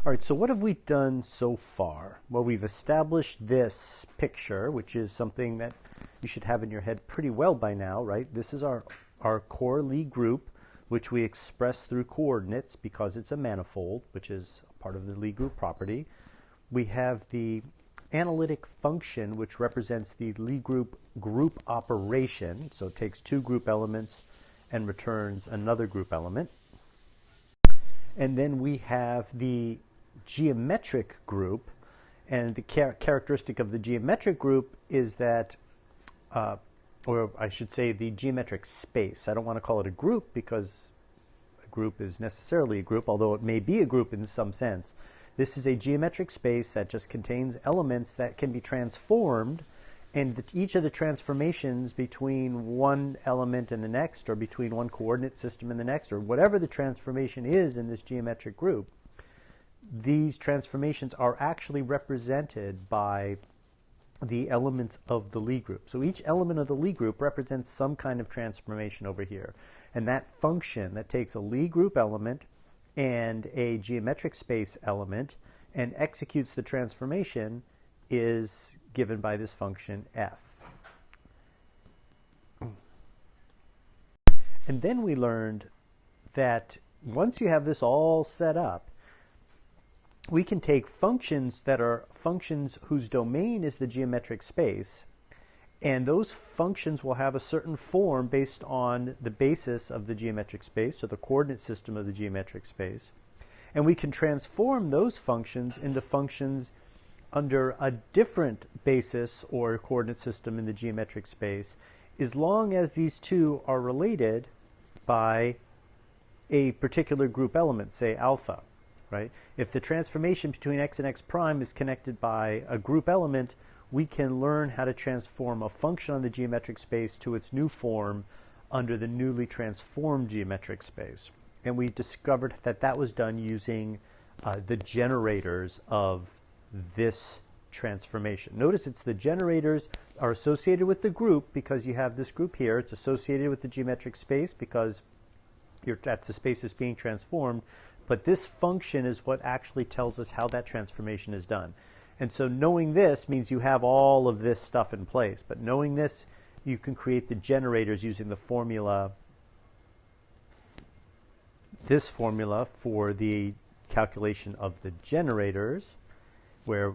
All right, so what have we done so far? Well, we've established this picture, which is something that you should have in your head pretty well by now, right? This is our core Lie group, which we express through coordinates because it's a manifold, which is part of the Lie group property. We have the analytic function, which represents the Lie group operation. So it takes two group elements and returns another group element. And then we have the geometric group, and the characteristic of the geometric group is that, or I should say the geometric space. I don't want to call it a group because a group is necessarily a group, although it may be a group in some sense. This is a geometric space that just contains elements that can be transformed, and each of the transformations between one element and the next, or between one coordinate system and the next, or whatever the transformation is in this geometric group, these transformations are actually represented by the elements of the Lie group. So each element of the Lie group represents some kind of transformation over here. And that function that takes a Lie group element and a geometric space element and executes the transformation is given by this function f. And then we learned that once you have this all set up, we can take functions that are functions whose domain is the geometric space, and those functions will have a certain form based on the basis of the geometric space, so the coordinate system of the geometric space. And we can transform those functions into functions under a different basis or coordinate system in the geometric space, as long as these two are related by a particular group element, say alpha. Right? If the transformation between x and x prime is connected by a group element, we can learn how to transform a function on the geometric space to its new form under the newly transformed geometric space. And we discovered that that was done using the generators of this transformation. Notice it's the generators are associated with the group because you have this group here. It's associated with the geometric space because that's the space that's being transformed. But this function is what actually tells us how that transformation is done. And so knowing this means you have all of this stuff in place. But knowing this, you can create the generators using the formula, this formula for the calculation of the generators, where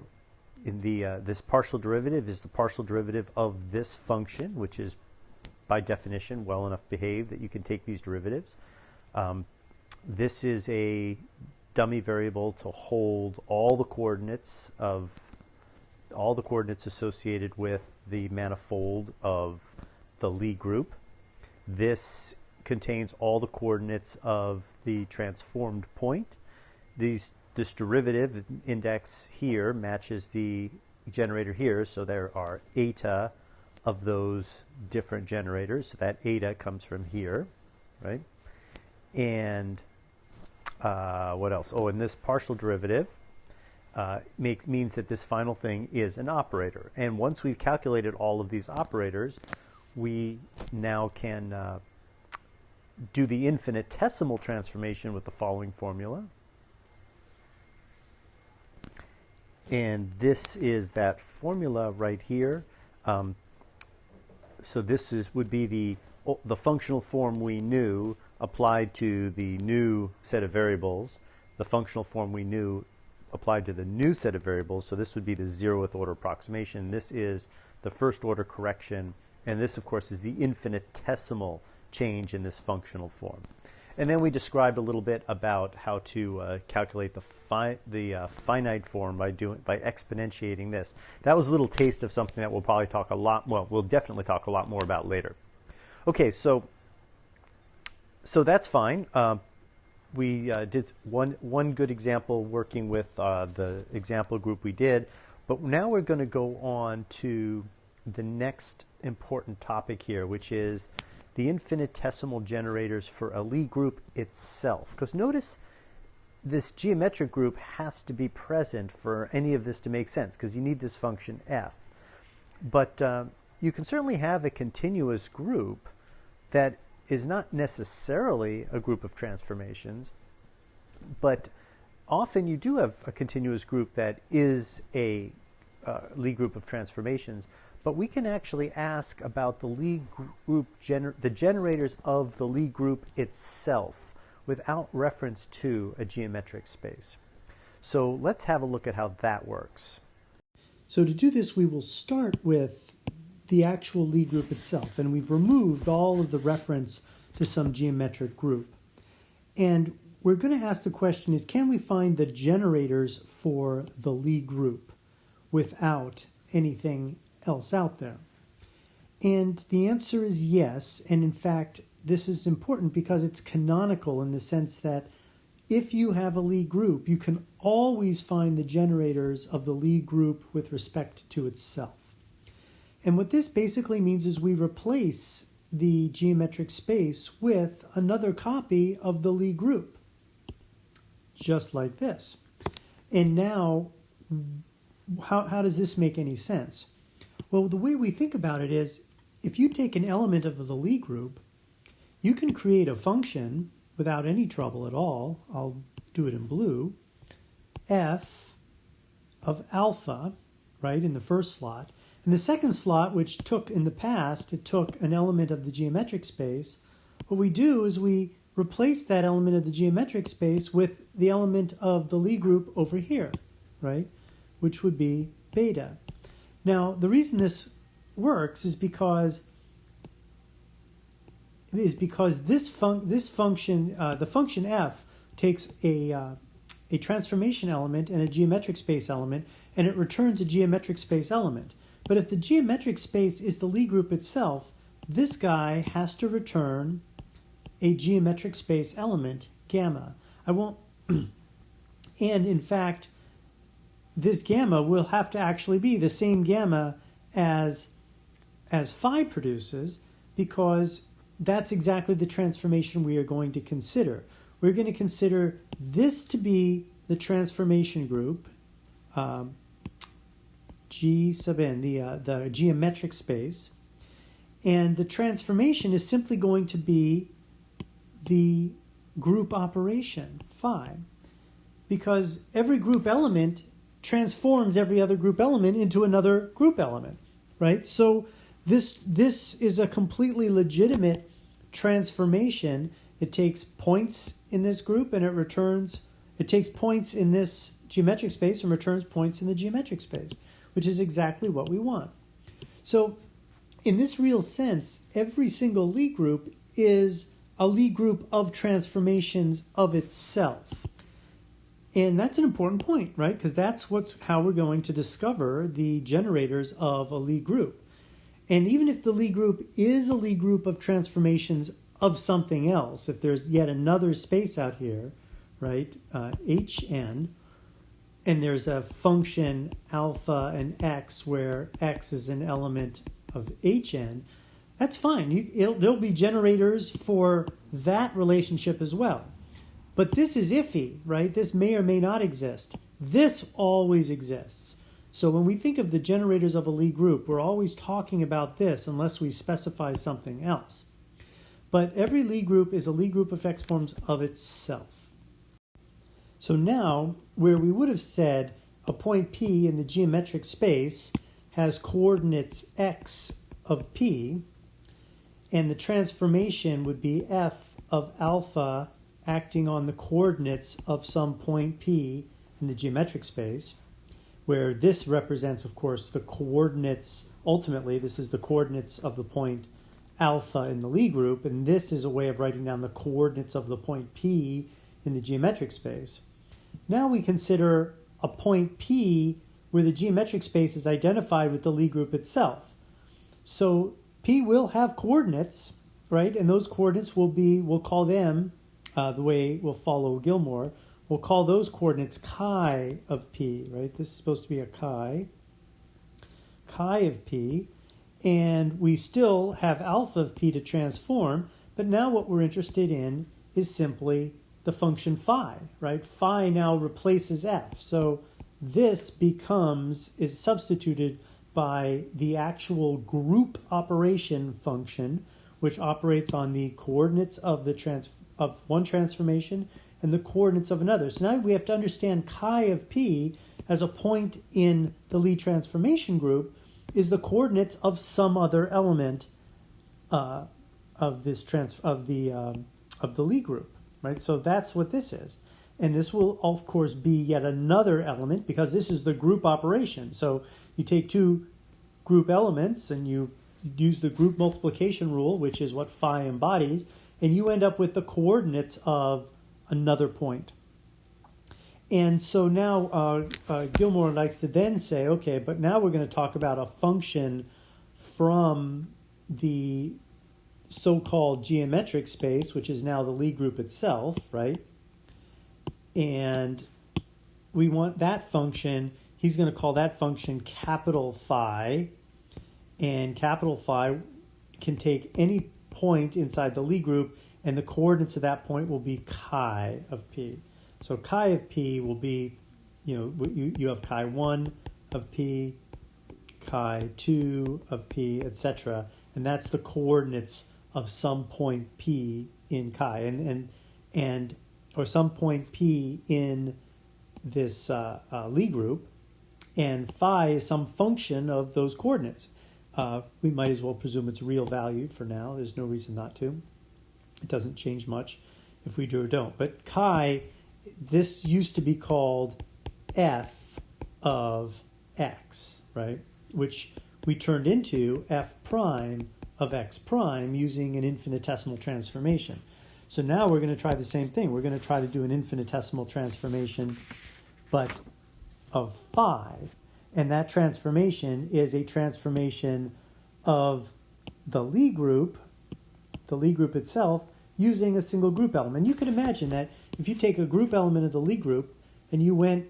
in the this partial derivative is the partial derivative of this function, which is by definition well enough behaved that you can take these derivatives. This is a dummy variable to hold all the coordinates associated with the manifold of the Lie group. This contains all the coordinates of the transformed point. This derivative index here matches the generator here, so there are eta of those different generators. So that eta comes from here, right? And what else? Oh, and this partial derivative means that this final thing is an operator. And once we've calculated all of these operators, we now can do the infinitesimal transformation with the following formula. And this is that formula right here. So this would be the functional form we knew applied to the new set of variables, the functional form we knew applied to the new set of variables. So this would be the 0th order approximation. This is the first order correction. And this, of course, is the infinitesimal change in this functional form. And then we described a little bit about how to calculate the finite form by exponentiating this. That was a little taste of something that we'll probably talk a lot, well, we'll definitely talk a lot more about later. Okay, so that's fine. We did one good example working with the example group we did, but now we're going to go on to the next important topic here, which is the infinitesimal generators for a Lie group itself. Because notice this geometric group has to be present for any of this to make sense, because you need this function f. But you can certainly have a continuous group that is not necessarily a group of transformations, but often you do have a continuous group that is a Lie group of transformations, but we can actually ask about the Lie group, the generators of the Lie group itself without reference to a geometric space. So let's have a look at how that works. So to do this, we will start with the actual Lie group itself, and we've removed all of the reference to some geometric group. And we're going to ask the question is, can we find the generators for the Lie group without anything else out there? And the answer is yes. And in fact, this is important because it's canonical in the sense that if you have a Lie group, you can always find the generators of the Lie group with respect to itself. And what this basically means is we replace the geometric space with another copy of the Lie group, just like this. And now, how does this make any sense? Well, the way we think about it is, if you take an element of the Lie group, you can create a function without any trouble at all. I'll do it in blue. F of alpha, right, in the first slot. And the second slot, which took in the past, it took an element of the geometric space. What we do is we replace that element of the geometric space with the element of the Lie group over here, right, which would be beta. Now, the reason this works is because this function, the function f, takes a transformation element and a geometric space element, and it returns a geometric space element. But if the geometric space is the Lie group itself, this guy has to return a geometric space element, gamma. And in fact, this gamma will have to actually be the same gamma as phi produces, because that's exactly the transformation we are going to consider. We're going to consider this to be the transformation group, G sub n, the geometric space, and the transformation is simply going to be the group operation, phi, because every group element transforms every other group element into another group element, right? So this is a completely legitimate transformation. It takes points in this group and it takes points in this geometric space and returns points in the geometric space, which is exactly what we want. So in this real sense, every single Lie group is a Lie group of transformations of itself. And that's an important point, right? Because that's how we're going to discover the generators of a Lie group. And even if the Lie group is a Lie group of transformations of something else, if there's yet another space out here, right, Hn, and there's a function alpha and x where x is an element of Hn, that's fine. There'll be generators for that relationship as well. But this is iffy, right? This may or may not exist. This always exists. So when we think of the generators of a Lie group, we're always talking about this unless we specify something else. But every Lie group is a Lie group of X forms of itself. So now, where we would have said a point P in the geometric space has coordinates X of P, and the transformation would be F of alpha acting on the coordinates of some point P in the geometric space, where this represents, of course, the coordinates. Ultimately, this is the coordinates of the point alpha in the Lie group, and this is a way of writing down the coordinates of the point P in the geometric space. Now we consider a point P where the geometric space is identified with the Lie group itself. So P will have coordinates, right? And those coordinates we'll call them, the way we'll follow Gilmore, we'll call those coordinates chi of P, right? This is supposed to be a chi of P, and we still have alpha of P to transform, but now what we're interested in is simply the function phi, right? Phi now replaces f, so this is substituted by the actual group operation function, which operates on the coordinates of one transformation and the coordinates of another. So now we have to understand chi of p as a point in the Lie transformation group is the coordinates of some other element of this of the Lie group, right? So that's what this is. And this will, of course, be yet another element because this is the group operation. So you take two group elements and you use the group multiplication rule, which is what phi embodies, and you end up with the coordinates of another point. And so now Gilmore likes to then say, okay, but now we're going to talk about a function from the so-called geometric space, which is now the Lie group itself, right? And we want that function, he's going to call that function capital phi, and capital phi can take any point inside the Lie group, and the coordinates of that point will be chi of p. So chi of p will be, you have chi 1 of p, chi 2 of p, etc. And that's the coordinates of some point p in chi, or some point p in this Lie group, and phi is some function of those coordinates. We might as well presume it's real value for now. There's no reason not to. It doesn't change much if we do or don't. But chi, this used to be called f of x, right? Which we turned into f prime of x prime using an infinitesimal transformation. So now we're going to try the same thing. We're going to try to do an infinitesimal transformation, but of phi. And that transformation is a transformation of the Lie group itself, using a single group element. You can imagine that if you take a group element of the Lie group and you went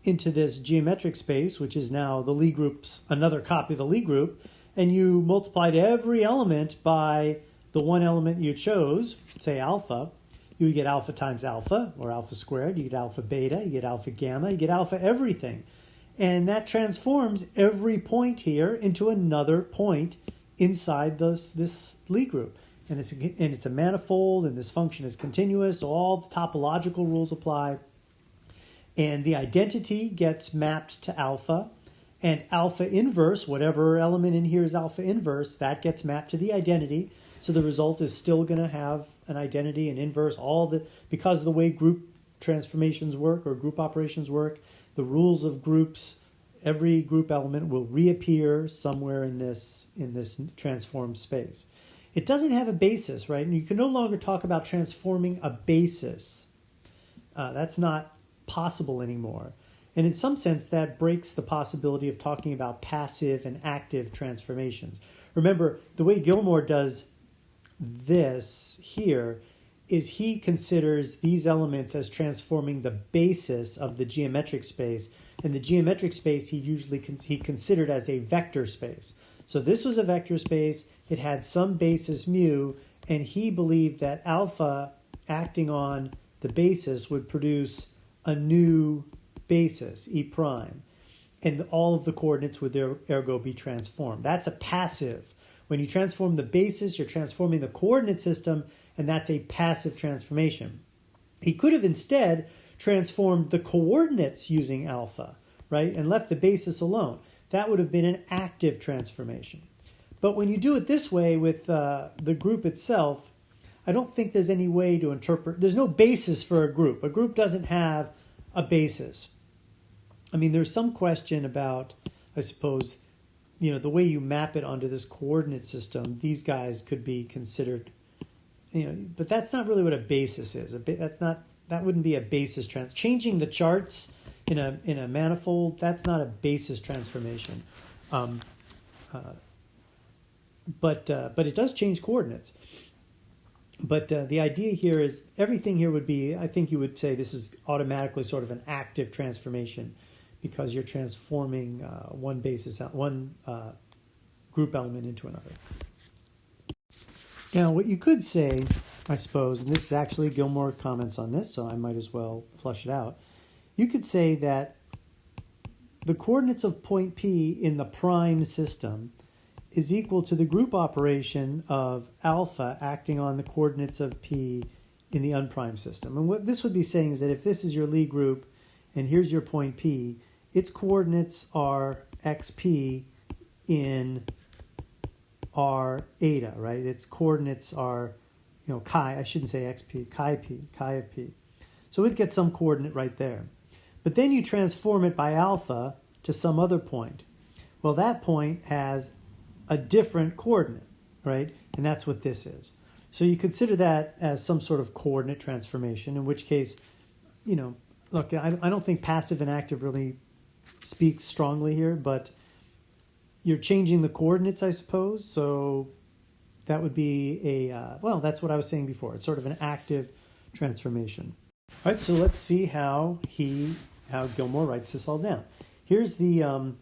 into this geometric space, which is now the Lie group's another copy of the Lie group, and you multiplied every element by the one element you chose, say alpha, you would get alpha times alpha, or alpha squared. You get alpha beta, you get alpha gamma, you get alpha everything. And that transforms every point here into another point inside this Lie group. And it's a manifold, and this function is continuous, so all the topological rules apply. And the identity gets mapped to alpha, and alpha inverse, whatever element in here is alpha inverse, that gets mapped to the identity. So the result is still going to have an identity, an inverse, because of the way group transformations work or group operations work, the rules of groups, every group element will reappear somewhere in this transformed space. It doesn't have a basis, right? And you can no longer talk about transforming a basis. That's not possible anymore. And in some sense, that breaks the possibility of talking about passive and active transformations. Remember, the way Gilmore does this here is he considers these elements as transforming the basis of the geometric space. And the geometric space he considered as a vector space. So this was a vector space. It had some basis mu, and he believed that alpha acting on the basis would produce a new basis, E prime, and all of the coordinates would ergo be transformed. That's a passive. When you transform the basis, you're transforming the coordinate system, and that's a passive transformation. He could have instead transformed the coordinates using alpha, right, and left the basis alone. That would have been an active transformation. But when you do it this way with the group itself, I don't think there's any way to interpret. There's no basis for a group. A group doesn't have a basis. I mean, there's some question about, I suppose, the way you map it onto this coordinate system, these guys could be considered, but that's not really what a basis is. That wouldn't be a basis changing the charts in a manifold, that's not a basis transformation. But it does change coordinates. But the idea here is everything here would be, I think you would say this is automatically sort of an active transformation because you're transforming one group element into another. Now, what you could say, I suppose, and this is actually Gilmore comments on this, so I might as well flush it out. You could say that the coordinates of point P in the prime system is equal to the group operation of alpha acting on the coordinates of P in the unprimed system. And what this would be saying is that if this is your Lie group and here's your point P, its coordinates are xp in R eta, right? Its coordinates are, chi, I shouldn't say xp, chi of p. So it gets some coordinate right there. But then you transform it by alpha to some other point. Well, that point has a different coordinate, right? And that's what this is. So you consider that as some sort of coordinate transformation, in which case, look, I don't think passive and active really speaks strongly here, but you're changing the coordinates, I suppose. So that would be that's what I was saying before. It's sort of an active transformation. All right, so let's see how Gilmore writes this all down. Here's the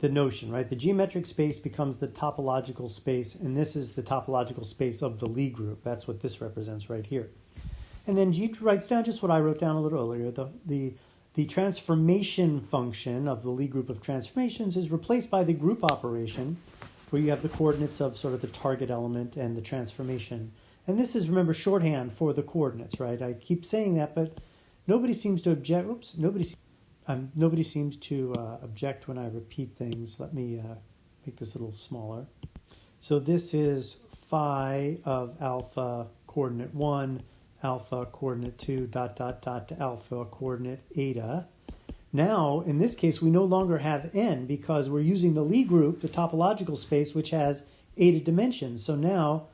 notion, right? The geometric space becomes the topological space, and this is the topological space of the Lie group. That's what this represents right here. And then he writes down just what I wrote down a little earlier. The transformation function of the Lie group of transformations is replaced by the group operation, where you have the coordinates of sort of the target element and the transformation. And this is, remember, shorthand for the coordinates, right? I keep saying that, but nobody seems to object. Nobody seems to object when I repeat things. Let me make this a little smaller. So this is phi of alpha coordinate 1, alpha coordinate 2, ... to alpha coordinate eta. Now, in this case, we no longer have n because we're using the Lie group, the topological space, which has eta dimensions. So now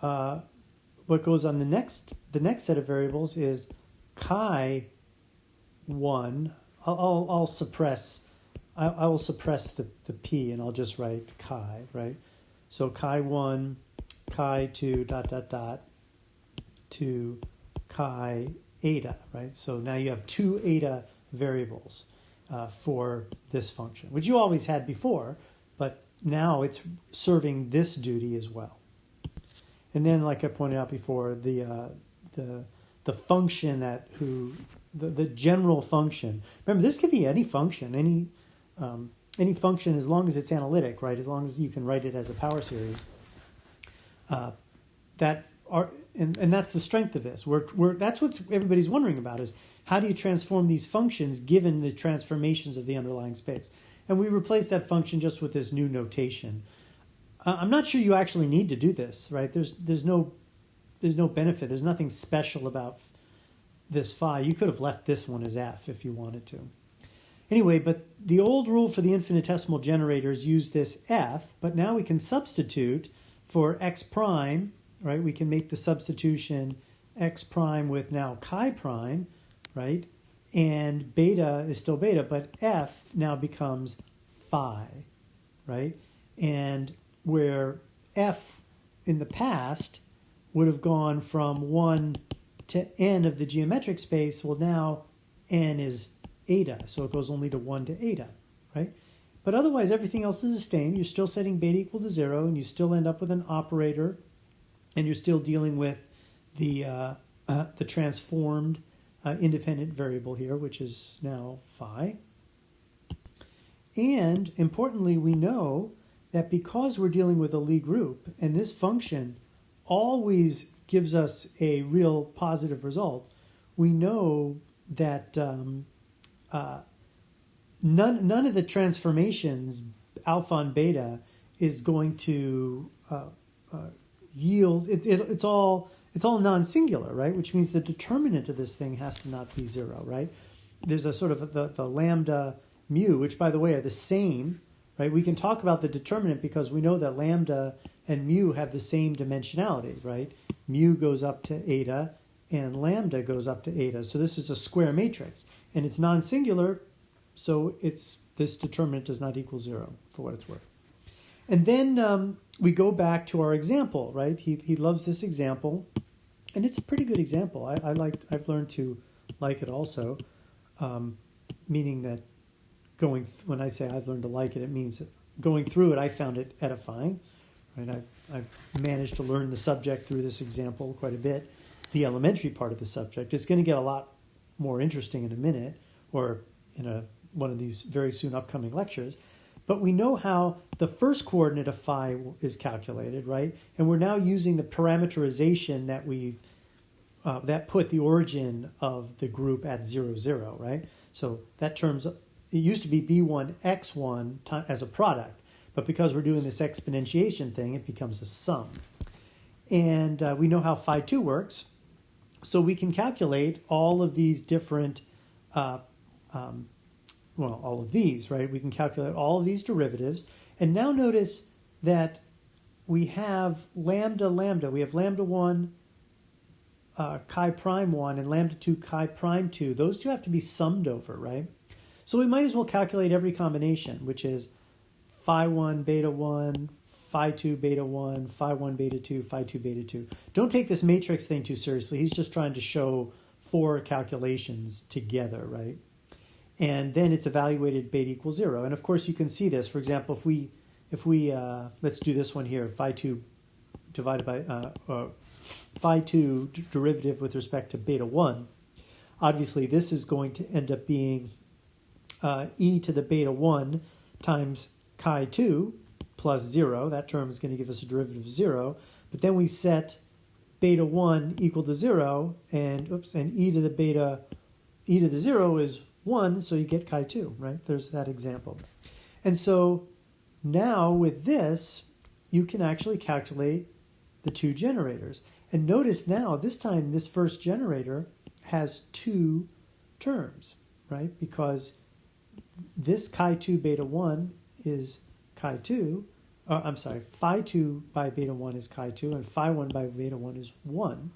what goes on the next set of variables is chi 1. I will suppress the p and I'll just write chi, right? So chi 1, chi 2, ... to chi eta, right? So now you have two eta variables for this function, which you always had before, but now it's serving this duty as well. And then, like I pointed out before, the function the general function. Remember, this could be any function, any function, as long as it's analytic, right? As long as you can write it as a power series. And that's the strength of this. That's what everybody's wondering about, is how do you transform these functions given the transformations of the underlying space? And we replace that function just with this new notation. I'm not sure you actually need to do this, right? There's no benefit. There's nothing special about this phi. You could have left this one as f if you wanted to. Anyway, but the old rule for the infinitesimal generators used this f, but now we can substitute for x prime, right? We can make the substitution x prime with now chi prime, right? And beta is still beta, but f now becomes phi, right? And where f in the past would have gone from 1 to n of the geometric space, well, now n is eta, so it goes only to 1 to eta, right? But otherwise, everything else is the same. You're still setting beta equal to 0, and you still end up with an operator, and you're still dealing with the transformed independent variable here, which is now phi. And importantly, we know that because we're dealing with a Lie group, and this function always gives us a real positive result, we know that none of the transformations, alpha and beta, is going to yield. It's all non-singular, right? Which means the determinant of this thing has to not be 0, right? There's a sort of the lambda mu, which, by the way, are the same, right? We can talk about the determinant because we know that lambda and mu have the same dimensionality, right? Mu goes up to eta and lambda goes up to eta. So this is a square matrix, and it's non-singular, so this determinant does not equal 0 for what it's worth. And then we go back to our example, right? He loves this example, and it's a pretty good example. I've learned to like it also, meaning that when I say I've learned to like it, it means that going through it, I found it edifying. Right? I've managed to learn the subject through this example quite a bit. The elementary part of the subject is going to get a lot more interesting in a minute, or in one of these very soon upcoming lectures. But we know how the first coordinate of phi is calculated, right? And we're now using the parameterization that we've that put the origin of the group at 0, 0, right? So that term's, it used to be b1, x1 as a product, but because we're doing this exponentiation thing, it becomes a sum. And we know how phi 2 works, so we can calculate all of these different, all of these, right? We can calculate all of these derivatives. And now notice that we have lambda, lambda. We have lambda 1, chi prime 1, and lambda 2, chi prime 2. Those two have to be summed over, right? So we might as well calculate every combination, which is phi 1, beta 1, phi 2, beta 1, phi 1, beta 2, phi 2, beta 2. Don't take this matrix thing too seriously. He's just trying to show 4 calculations together, right? And then it's evaluated beta equals 0. And of course you can see this. For example, if we let's do this one here, phi 2 divided by phi 2 derivative with respect to beta 1. Obviously this is going to end up being e to the beta 1 times chi 2 plus 0. That term is going to give us a derivative of 0. But then we set beta 1 equal to 0, and e to the 0 is 1, so you get chi 2, right? There's that example. And so now with this, you can actually calculate the two generators. And notice now, this time, this first generator has 2 terms, right? Because this chi 2 beta 1 is chi 2, phi 2 by beta 1 is chi 2, and phi 1 by beta 1 is 1.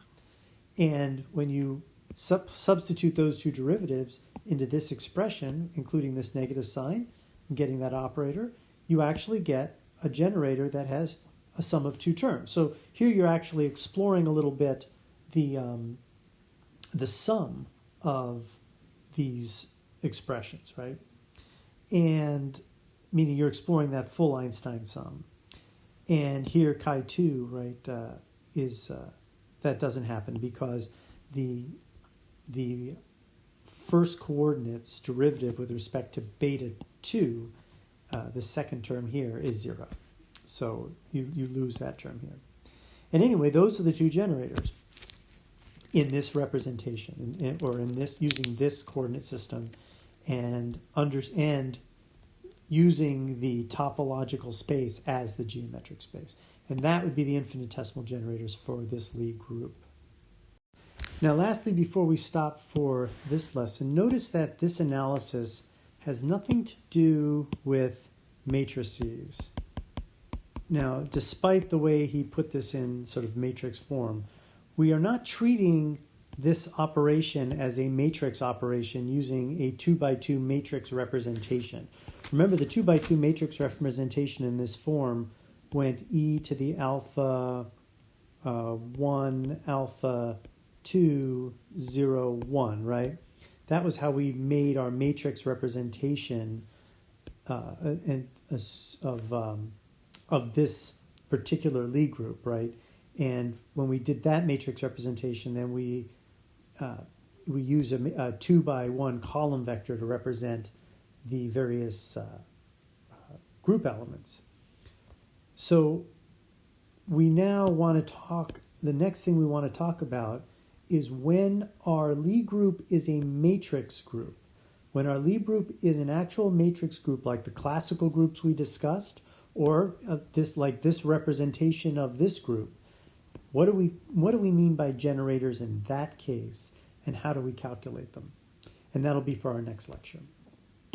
And when you substitute those two derivatives into this expression, including this negative sign, and getting that operator, you actually get a generator that has a sum of 2 terms. So here you're actually exploring a little bit the sum of these expressions, right? And meaning you're exploring that full Einstein sum. And here chi 2, right, is that doesn't happen because the first coordinates derivative with respect to beta 2, the second term here, is 0. So you lose that term here. And anyway, those are the two generators in this representation, or in this, using this coordinate system, and using the topological space as the geometric space. And that would be the infinitesimal generators for this Lie group. Now lastly, before we stop for this lesson, notice that this analysis has nothing to do with matrices. Now, despite the way he put this in sort of matrix form, we are not treating this operation as a matrix operation using a 2x2 matrix representation. Remember, the 2x2 matrix representation in this form went e to the alpha 1, alpha 2, 0, 1, right? That was how we made our matrix representation of this particular Lie group, right? And when we did that matrix representation, then we use a 2x1 column vector to represent the various group elements. So we now want to talk, the next thing we want to talk about is when our Lie group is a matrix group. When our Lie group is an actual matrix group like the classical groups we discussed, or this representation of this group, what do we mean by generators in that case, and how do we calculate them? And that'll be for our next lecture.